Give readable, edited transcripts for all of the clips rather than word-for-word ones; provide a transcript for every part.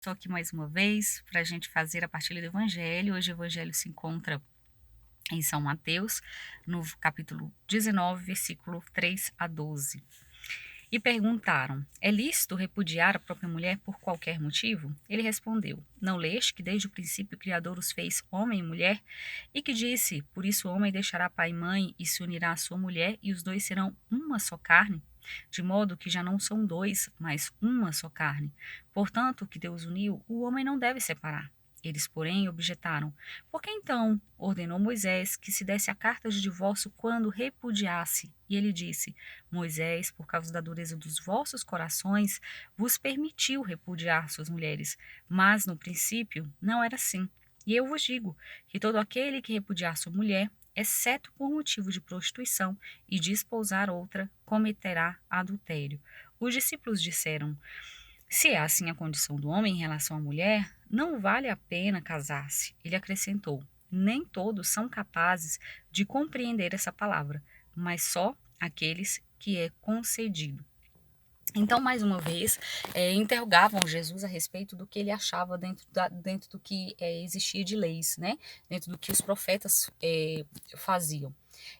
Estou aqui mais uma vez para a gente fazer a partilha do Evangelho. Hoje o Evangelho se encontra em São Mateus, no capítulo 19, versículo 3 a 12. E perguntaram: É lícito repudiar a própria mulher por qualquer motivo? Ele respondeu: Não leste que desde o princípio o Criador os fez homem e mulher? E que disse: Por isso o homem deixará pai e mãe e se unirá à sua mulher, e os dois serão uma só carne? De modo que já não são dois, mas uma só carne. Portanto, o que Deus uniu, o homem não deve separar. Eles, porém, objetaram: Por que então ordenou Moisés que se desse a carta de divórcio quando repudiasse? E ele disse: Moisés, por causa da dureza dos vossos corações, vos permitiu repudiar suas mulheres, mas no princípio não era assim. E eu vos digo que todo aquele que repudiar sua mulher, exceto por motivo de prostituição, e desposar outra, cometerá adultério. Os discípulos disseram: Se é assim a condição do homem em relação à mulher, não vale a pena casar-se. Ele acrescentou: Nem todos são capazes de compreender essa palavra, mas só aqueles que é concedido. Então, mais uma vez, interrogavam Jesus a respeito do que ele achava dentro do que existia de leis, né? Dentro do que os profetas faziam.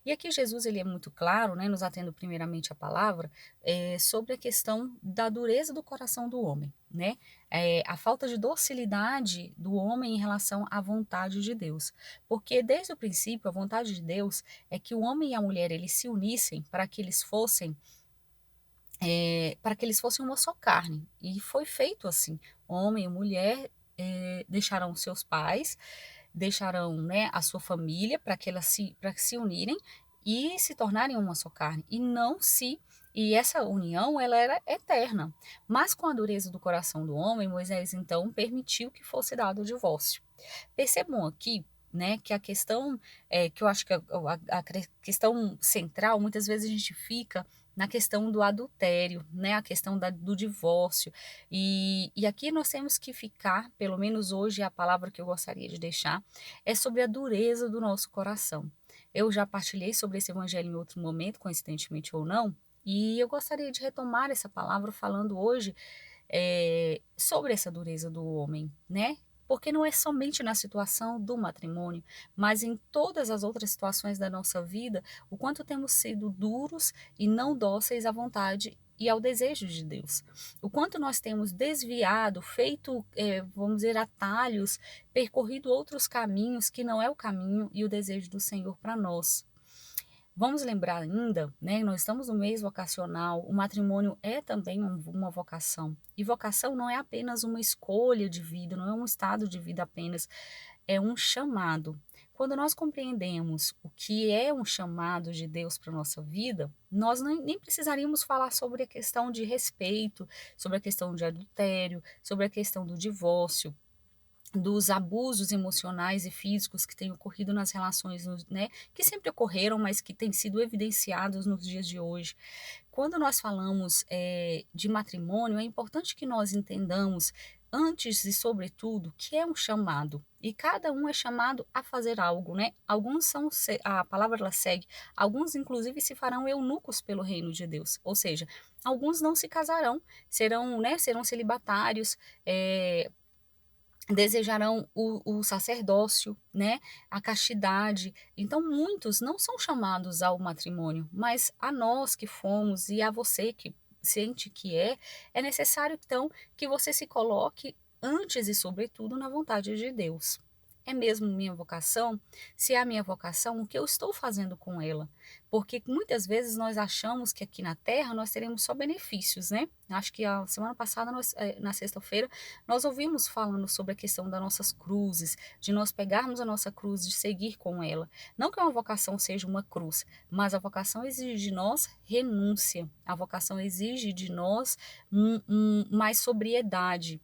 E aqui Jesus ele é muito claro, né, nos atendo primeiramente a palavra, sobre a questão da dureza do coração do homem, né? A falta de docilidade do homem em relação à vontade de Deus. Porque desde o princípio, a vontade de Deus é que o homem e a mulher eles se unissem para que eles fossem uma só carne. E foi feito assim. Homem e mulher deixarão seus pais, deixarão, né, a sua família para que se unirem e se tornarem uma só carne. E essa união ela era eterna. Mas com a dureza do coração do homem, Moisés então permitiu que fosse dado o divórcio. Percebam aqui, né, que a questão, que eu acho que a questão central, muitas vezes a gente fica na questão do adultério, né, a questão do divórcio, e aqui nós temos que ficar, pelo menos hoje a palavra que eu gostaria de deixar, é sobre a dureza do nosso coração. Eu já partilhei sobre esse evangelho em outro momento, coincidentemente ou não, e eu gostaria de retomar essa palavra falando hoje sobre essa dureza do homem, né? Porque não é somente na situação do matrimônio, mas em todas as outras situações da nossa vida, o quanto temos sido duros e não dóceis à vontade e ao desejo de Deus. O quanto nós temos desviado, feito, vamos dizer, atalhos, percorrido outros caminhos que não é o caminho e o desejo do Senhor para nós. Vamos lembrar ainda, né, nós estamos no mês vocacional, o matrimônio é também uma vocação. E vocação não é apenas uma escolha de vida, não é um estado de vida apenas, é um chamado. Quando nós compreendemos o que é um chamado de Deus para a nossa vida, nós nem precisaríamos falar sobre a questão de respeito, sobre a questão de adultério, sobre a questão do divórcio, dos abusos emocionais e físicos que têm ocorrido nas relações, né, que sempre ocorreram, mas que têm sido evidenciados nos dias de hoje. Quando nós falamos de matrimônio, é importante que nós entendamos, antes e sobretudo, que é um chamado. E cada um é chamado a fazer algo, né? Alguns são, a palavra ela segue, alguns inclusive se farão eunucos pelo reino de Deus. Ou seja, alguns não se casarão, serão, né, serão celibatários, desejarão o sacerdócio, né, a castidade. Então, muitos não são chamados ao matrimônio, mas a nós que fomos e a você que sente que é necessário então que você se coloque antes e sobretudo na vontade de Deus. É mesmo minha vocação? Se é a minha vocação, o que eu estou fazendo com ela? Porque muitas vezes nós achamos que aqui na Terra nós teremos só benefícios, né? Acho que a semana passada, na sexta-feira, nós ouvimos falando sobre a questão das nossas cruzes, de nós pegarmos a nossa cruz, de seguir com ela. Não que uma vocação seja uma cruz, mas a vocação exige de nós renúncia. A vocação exige de nós mais sobriedade.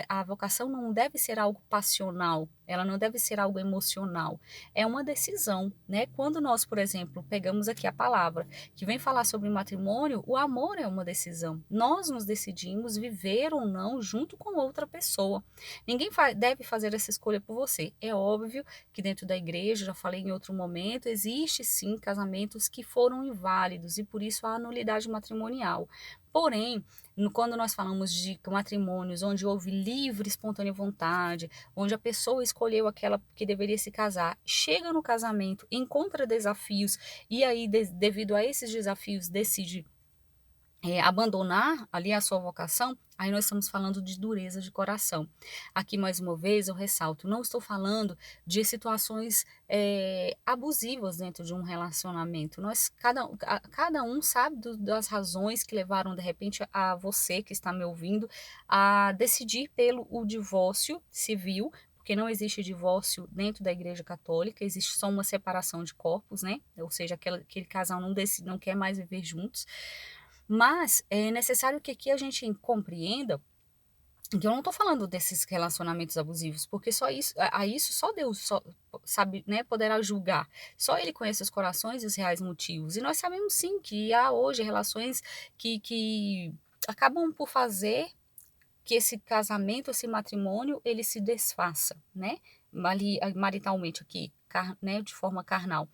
A vocação não deve ser algo passional, ela não deve ser algo emocional. É uma decisão, né? Quando nós, por exemplo, pegamos aqui a palavra que vem falar sobre matrimônio, o amor é uma decisão. Nós nos decidimos viver ou não junto com outra pessoa. Ninguém deve fazer essa escolha por você. É óbvio que dentro da igreja, já falei em outro momento, existe sim casamentos que foram inválidos e por isso a nulidade matrimonial. Porém, quando nós falamos de matrimônios onde houve livre, espontânea vontade, onde a pessoa escolheu aquela que deveria se casar, chega no casamento, encontra desafios e aí, devido a esses desafios, decide abandonar ali a sua vocação, aí nós estamos falando de dureza de coração. Aqui, mais uma vez, eu ressalto, não estou falando de situações abusivas dentro de um relacionamento. Cada um sabe das razões que levaram, de repente, a você que está me ouvindo, a decidir pelo o divórcio civil, porque não existe divórcio dentro da Igreja Católica, existe só uma separação de corpos, né? Ou seja, aquele casal não decide, não quer mais viver juntos. Mas é necessário que aqui a gente compreenda que eu não estou falando desses relacionamentos abusivos, porque só isso, a isso só Deus sabe, né, poderá julgar. Só Ele conhece os corações e os reais motivos. E nós sabemos sim que há hoje relações que acabam por fazer que esse casamento, esse matrimônio, ele se desfaça, né? Maritalmente aqui, né, de forma carnal,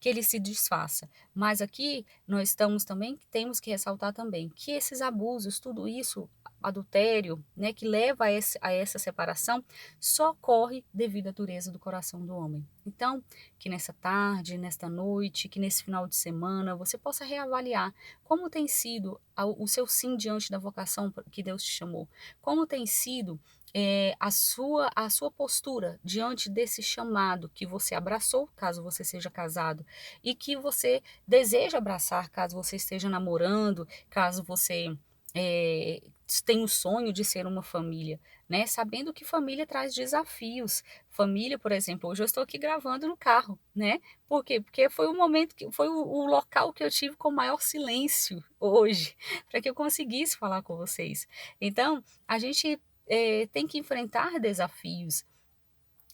que ele se desfaça. Mas aqui nós estamos também, temos que ressaltar também que esses abusos, tudo isso, adultério, né, que leva a essa separação, só ocorre devido à dureza do coração do homem. Então, que nessa tarde, nesta noite, que nesse final de semana, você possa reavaliar como tem sido o seu sim diante da vocação que Deus te chamou. Como tem sido a sua postura diante desse chamado que você abraçou, caso você seja casado, e que você deseja abraçar, caso você esteja namorando, caso você é, tenha o sonho de ser uma família, né? Sabendo que família traz desafios. Família, por exemplo, hoje eu estou aqui gravando no carro, né? Por quê? Porque foi o momento que foi o local que eu tive com maior silêncio hoje, para que eu conseguisse falar com vocês. Então, a gente tem que enfrentar desafios.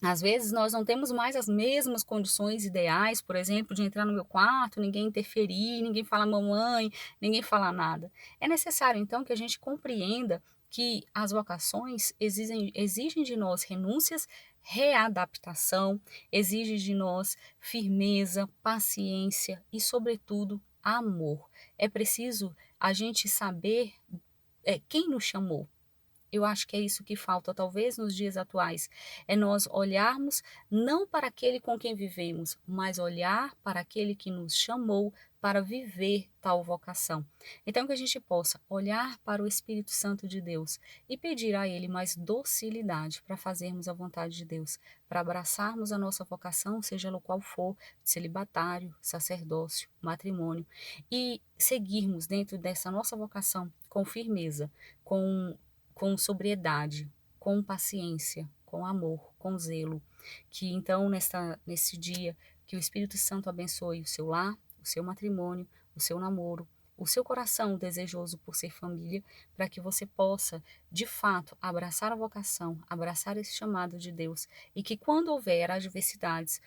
Às vezes nós não temos mais as mesmas condições ideais, por exemplo, de entrar no meu quarto, ninguém interferir, ninguém fala mamãe, ninguém fala nada. É necessário então que a gente compreenda que as vocações exigem de nós renúncias, readaptação, exigem de nós firmeza, paciência e, sobretudo, amor. É preciso a gente saber quem nos chamou. Eu acho que é isso que falta, talvez, nos dias atuais. É nós olharmos não para aquele com quem vivemos, mas olhar para aquele que nos chamou para viver tal vocação. Então, que a gente possa olhar para o Espírito Santo de Deus e pedir a Ele mais docilidade para fazermos a vontade de Deus, para abraçarmos a nossa vocação, seja ela qual for, celibatário, sacerdócio, matrimônio, e seguirmos dentro dessa nossa vocação com firmeza, com sobriedade, com paciência, com amor, com zelo. Que então, nesse dia, que o Espírito Santo abençoe o seu lar, o seu matrimônio, o seu namoro, o seu coração desejoso por ser família, para que você possa, de fato, abraçar a vocação, abraçar esse chamado de Deus, e que quando houver adversidades,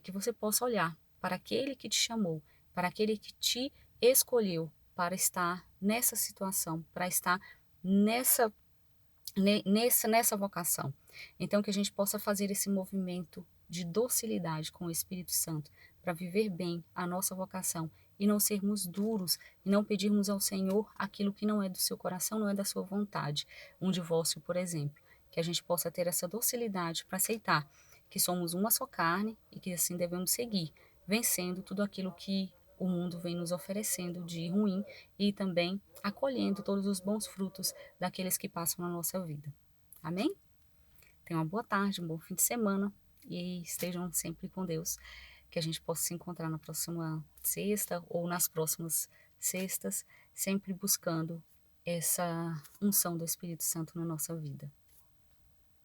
que você possa olhar para aquele que te chamou, para aquele que te escolheu para estar nessa situação, para estar nessa nessa vocação. Então, que a gente possa fazer esse movimento de docilidade com o Espírito Santo para viver bem a nossa vocação e não sermos duros e não pedirmos ao Senhor aquilo que não é do seu coração, não é da sua vontade. Um divórcio, por exemplo. Que a gente possa ter essa docilidade para aceitar que somos uma só carne e que assim devemos seguir, vencendo tudo aquilo que o mundo vem nos oferecendo de ruim e também acolhendo todos os bons frutos daqueles que passam na nossa vida. Amém? Tenham uma boa tarde, um bom fim de semana e estejam sempre com Deus. Que a gente possa se encontrar na próxima sexta ou nas próximas sextas, sempre buscando essa unção do Espírito Santo na nossa vida.